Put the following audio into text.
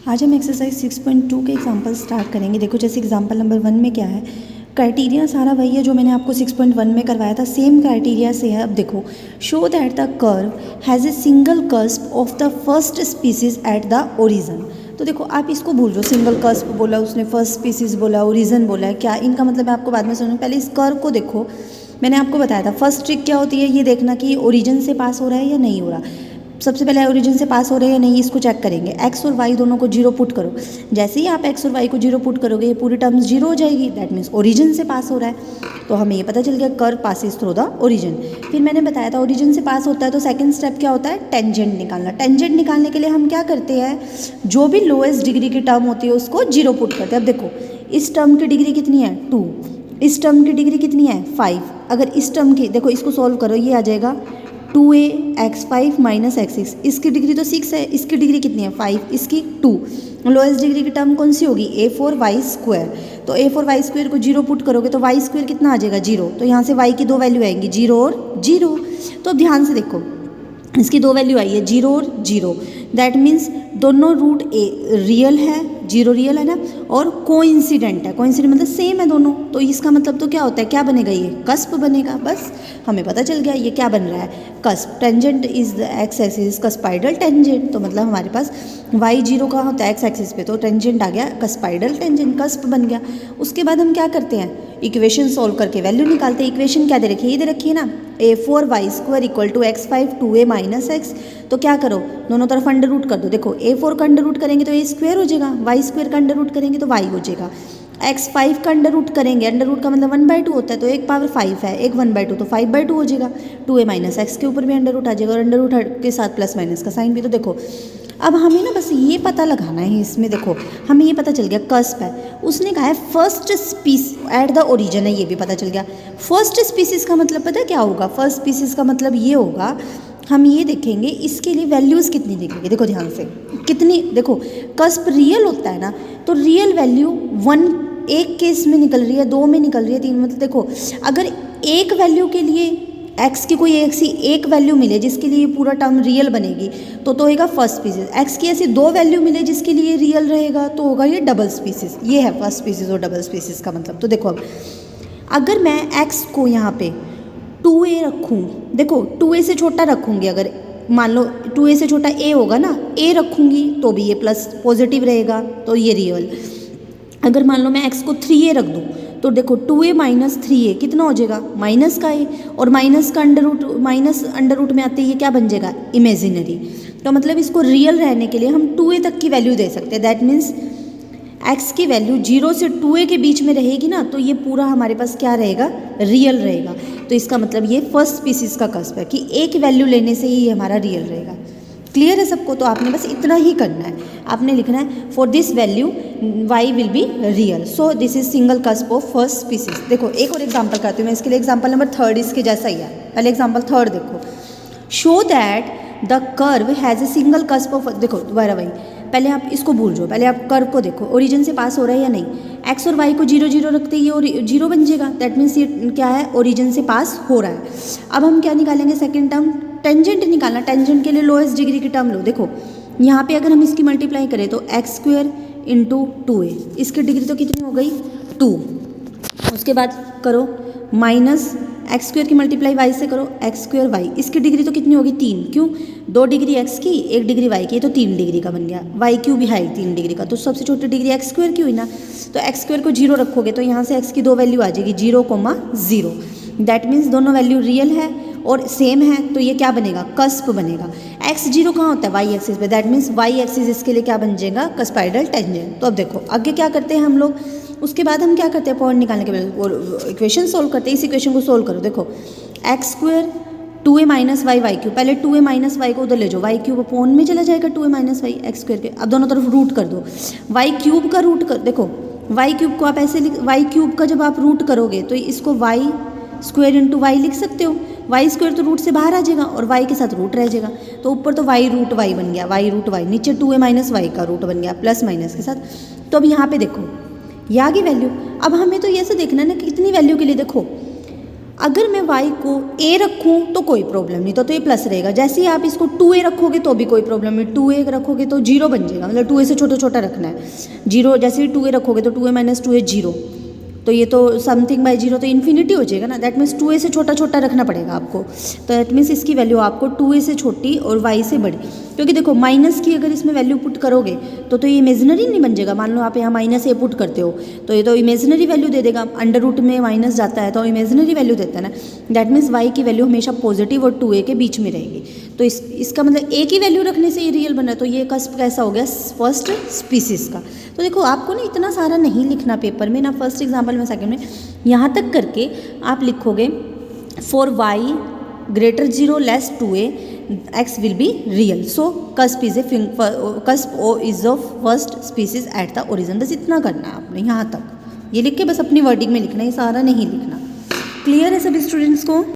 आज हम एक्सरसाइज 6.2 के एग्जाम्पल स्टार्ट करेंगे। देखो जैसे एग्जाम्पल नंबर 1 में क्या है, क्राइटेरिया सारा वही है जो मैंने आपको 6.1 में करवाया था, सेम क्राइटेरिया से है। अब देखो, show that the curve has a single cusp of the first species at the origin. तो देखो आप इसको भूल जाओ, सिंगल कस्प बोला उसने, फर्स्ट स्पीसीज बोला, ओरिजिन बोला है, क्या इनका मतलब मैं आपको बाद में समझूँ। पहले इस कर्व को देखो, मैंने आपको बताया था फर्स्ट ट्रिक क्या होती है, ये देखना कि ओरिजिन से पास हो रहा है या नहीं हो रहा। सबसे पहले ओरिजिन से पास हो रहे हैं या नहीं इसको चेक करेंगे। एक्स और वाई दोनों को जीरो पुट करो। जैसे ही आप एक्स और वाई को जीरो पुट करोगे ये पूरी टर्म्स जीरो हो जाएगी, दैट मीन्स ओरिजिन से पास हो रहा है। तो हमें ये पता चल गया curve passes through the origin. फिर मैंने बताया था ओरिजिन से पास होता है तो सेकंड स्टेप क्या होता है, टेंजेंट निकालना। टेंजेंट निकालने के लिए हम क्या करते हैं, जो भी लोएस्ट डिग्री की टर्म होती है उसको जीरो पुट करते हैं। अब देखो इस टर्म की डिग्री कितनी है 2, इस टर्म की डिग्री कितनी है 5। अगर इस टर्म की देखो, इसको सॉल्व करो, ये आ जाएगा 2a(x5 - x6), इसकी डिग्री तो 6 है, इसकी डिग्री कितनी है 5, इसकी 2। लोएस्ट डिग्री की टर्म कौन सी होगी, a4y²। तो a4y² को जीरो पुट करोगे तो y² कितना आ जाएगा 0। तो यहाँ से y की दो वैल्यू आएंगी 0 और 0। तो अब ध्यान से देखो, इसकी दो वैल्यू आई है 0 और 0, दैट मीन्स दोनों रूट ए रियल है, 0 रियल है ना, और कोइंसिडेंट है। कोइंसिडेंट मतलब सेम है दोनों, तो इसका मतलब तो क्या होता है, क्या बनेगा, ये कस्प बनेगा। बस हमें पता चल गया ये क्या बन रहा है, cusp. Tangent is the x axis cuspidal tangent. तो मतलब हमारे पास y 0 कहाँ होता है, एक्स एक्सिस पे, तो टेंजेंट आ गया कस्पाइडल टेंजेंट, कस्प बन गया। उसके बाद हम क्या करते हैं, इक्वेशन सोल्व करके वैल्यू निकालते हैं। इक्वेशन क्या दे रखी है, ये दे रखी है ना, a4y² = x5 2a - x। तो क्या करो, दोनों तरफ अंडर रूट कर दो। देखो a4 का अंडर रूट करेंगे तो a² हो जाएगा, y² का अंडर रूट करेंगे तो y हो जाएगा। x5 का अंडर रूट करेंगे, अंडर रूट का मतलब 1/2 होता है, तो एक पावर 5 है, एक 1/2 तो 5/2 हो जाएगा। 2a - x के ऊपर भी अंडर रूट आ जाएगा, और अंडर रूट के साथ प्लस माइनस का साइन भी। तो देखो अब हमें ना बस ये पता लगाना है इसमें। देखो हमें ये पता चल गया कस्प है, उसने कहा है फर्स्ट स्पीस एट द ओरिजिन है, ये भी पता चल गया। फर्स्ट स्पीसीज का मतलब पता है क्या होगा, फर्स्ट स्पीसीज का मतलब ये होगा, हम ये देखेंगे इसके लिए वैल्यूज़ कितनी निकलेगी। देखो ध्यान से कितनी, देखो कस्प रियल होता है ना, तो रियल वैल्यू 1 एक केस में निकल रही है, 2 में निकल रही है, 3 मतलब देखो अगर एक वैल्यू के लिए x की कोई ऐसी एक वैल्यू मिले जिसके लिए पूरा टर्म रियल बनेगी तो होगा फर्स्ट स्पीसीज। x की ऐसी 2 वैल्यू मिले जिसके लिए रियल रहेगा तो होगा ये डबल स्पीसीज। ये है फर्स्ट स्पीसीज और डबल स्पीसीज का मतलब। तो देखो अब अगर मैं x को यहाँ पे 2a रखूँ, देखो 2a से छोटा रखूँगी, अगर मान लो 2a से छोटा a होगा ना, a रखूँगी तो भी ये प्लस पॉजिटिव रहेगा, तो ये रियल। अगर मान लो मैं x को 3a रख दूँ तो देखो 2a - 3a कितना हो जाएगा, माइनस का a, और माइनस का under root, minus under root में आते ही ये क्या बन जाएगा, इमेजिनरी। तो मतलब इसको रियल रहने के लिए हम 2a तक की वैल्यू दे सकते हैं, दैट मीन्स x की वैल्यू 0 से 2a के बीच में रहेगी ना, तो ये पूरा हमारे पास क्या रहेगा, रियल रहेगा। तो इसका मतलब ये फर्स्ट स्पीसीज का कस्प है कि एक वैल्यू लेने से ही ये हमारा रियल रहेगा। क्लियर है सबको। तो आपने बस इतना ही करना है, आपने लिखना है for this value y will be real, so this is single cusp of first species. देखो एक और एग्जांपल करती हूँ मैं इसके लिए, एग्जांपल नंबर 3 इसके जैसा ही है। पहले एग्जांपल 3 देखो, show that the curve has a single cusp of, देखो दोबारा वही, पहले आप इसको भूल जाओ, पहले आप कर्व को देखो ओरिजिन से पास हो रहा है या नहीं। x और y को 0 0 रखते ही ये 0 बन जाएगा, दैट मीन्स ये क्या है, ओरिजिन से पास हो रहा है। अब हम क्या निकालेंगे, सेकेंड टर्म टेंजेंट निकालना। टेंजेंट के लिए लोएस्ट डिग्री की टर्म लो। देखो यहाँ पे अगर हम इसकी मल्टीप्लाई करें तो x² × 2a, इसकी डिग्री तो कितनी हो गई 2। उसके बाद करो माइनस x² की मल्टीप्लाई y से करो, x² y, इसकी डिग्री तो कितनी होगी 3। क्यों, 2 डिग्री x की 1 डिग्री y की, तो 3 डिग्री का बन गया। y³ भी है 3 डिग्री का, तो सबसे छोटी डिग्री x² की हुई ना, तो x² को 0 रखोगे तो यहाँ से x की 2 वैल्यू आ जाएगी 0, 0। दैट मीन्स दोनों वैल्यू रियल है और सेम है, तो ये क्या बनेगा, कस्प बनेगा। x0 कहाँ होता है, y एक्सिस पे, दैट मीन्स y एक्सिस इसके लिए क्या बन जाएगा, कस्पाइडल टेंजेंट। तो अब देखो आगे क्या करते हैं हम लोग, उसके बाद हम क्या करते हैं, पॉइंट निकालने के बाद इक्वेशन सोल्व करते हैं। इस इक्वेशन को सोल्व करो। देखो x² 2a - y y³, पहले 2a - y को उधर ले जाओ, y³ अपॉन में चला जाएगा 2a - y x² के। अब दोनों तरफ रूट कर दो, y³ का रूट कर, देखो y³ को आप ऐसे y³ का जब आप रूट करोगे तो इसको y² × y लिख सकते हो। y² तो रूट से बाहर आ जाएगा और y के साथ रूट रह जाएगा, तो ऊपर तो y√y बन गया, y√y, नीचे 2a - y का रूट बन गया प्लस माइनस के साथ। तो अब यहाँ पे देखो ये आ गई वैल्यू। अब हमें तो ये से देखना है ना कि कितनी वैल्यू के लिए, देखो अगर मैं y को a रखूँ तो कोई प्रॉब्लम नहीं, तो ये प्लस रहेगा। जैसे ही आप इसको 2a रखोगे तो भी कोई प्रॉब्लम नहीं, 2a रखोगे तो 0 बन जाएगा, मतलब 2a से छोटा छोटा रखना है। 0 जैसे ही 2a रखोगे तो 2a माइनस 2a 0, तो ये तो समथिंग बाई 0 तो इन्फिनिटी हो जाएगा ना। दैट मीन्स 2a से छोटा छोटा रखना पड़ेगा आपको। तो दैट मीन्स इसकी वैल्यू आपको 2a से छोटी और y से बड़ी, क्योंकि देखो माइनस की अगर इसमें वैल्यू पुट करोगे तो ये इमेजिनरी नहीं बन जाएगा। मान लो आप यहाँ माइनस a पुट करते हो तो ये तो इमेजिनरी वैल्यू दे देगा, अंडर रूट में माइनस जाता है तो इमेजिनरी वैल्यू देता है ना। दैट मीन्स y की वैल्यू हमेशा पॉजिटिव और 2a के बीच में रहेगी। तो इसका मतलब a की वैल्यू रखने से ये रियल बन रहा है। तो ये कस्प कैसा हो गया, फर्स्ट स्पीसीज का। तो देखो आपको ना इतना सारा नहीं लिखना पेपर में ना, फर्स्ट एग्जाम्पल में सेकंड में, यहाँ तक करके आप लिखोगे for y greater 0 less 2a x will be real, so cusp is a cusp is of first species at the origin। बस इतना करना है आपने यहाँ तक, ये लिख के बस अपनी वर्डिंग में लिखना है, ये सारा नहीं लिखना। क्लियर है सभी स्टूडेंट्स को?